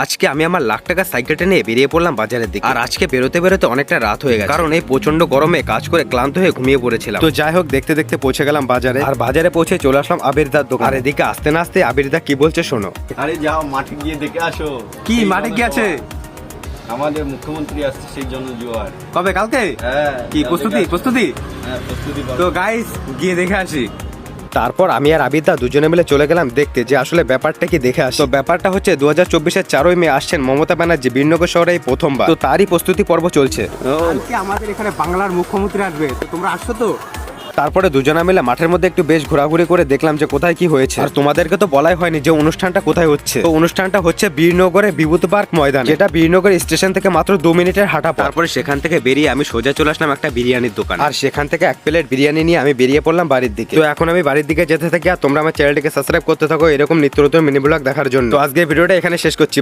আজকে আমি আমার লাখ টাকার সাইকেলটা নিয়ে বেরিয়ে পড়লাম বাজারের দিকে। আর আজকে বেরোতে বেরোতে অনেকটা রাত হয়ে গেছে, কারণ এই প্রচন্ড গরমে কাজ করে ক্লান্ত হয়ে ঘুমিয়ে পড়েছিলাম। তো যাই হোক, দেখতে দেখতে পৌঁছে গেলাম বাজারে। আর বাজারে পৌঁছে চলে আসলাম আবিরদার দোকান। আর এদিকে আসতে না আসতে আবিরদা কি বলছে শোনো। আরে যাও মাঠে গিয়ে দেখে আসো। কি মাঠে কি আছে? আমাদের মুখ্যমন্ত্রী আসছে, সেই জন্য জোয়ার। কবে? কালকে? হ্যাঁ। কি প্রস্তুতি? হ্যাঁ, প্রস্তুতি করো। তো গাইস, গিয়ে দেখে আসি। তারপর আমি আর আবিরদা দুজনে মিলে চলে গেলাম দেখতে যে আসলে ব্যাপারটা কি দেখে আসি। তো ব্যাপারটা হচ্ছে 2024-এর 4ই মে আসছেন মমতা ব্যানার্জি বীরনগর শহরে এই প্রথমবার। তো তারই প্রস্তুতি পর্ব চলছে। আজকে আমাদের এখানে বাংলার মুখ্যমন্ত্রী আসবে, তো তোমরা আসছো তো? তারপরে দুজনা মিলে মাঠের মধ্যে একটু বেশ ঘোরাঘুরি করে দেখলাম যে কোথায় কি হয়েছে। আর তোমাদেরকে তো বলাই হয়নি যে অনুষ্ঠানটা কোথায় হচ্ছে। তো অনুষ্ঠানটা হচ্ছে বীরনগরে বিভূতি পার্ক ময়দান, যেটা বীরনগর স্টেশন থেকে মাত্র 2 মিনিটের হাঁটা পথ। তারপরে সেখান থেকে বেরিয়ে আমি সোজা চলে আসলাম একটা বিরিয়ানির দোকান। আর সেখান থেকে 1 প্লেট বিরিয়ানি নিয়ে আমি বেরিয়ে পড়লাম বাড়ির দিকে। তো এখন আমি বাড়ির দিকে যেতে থাকি, আর তোমরা আমার চ্যানেলটিকে সাবস্ক্রাইব করতে থাকো এরকম নিত্য নতুন মিনি ব্লগ দেখার জন্য। তো আজকের ভিডিওটা এখানে শেষ করছি।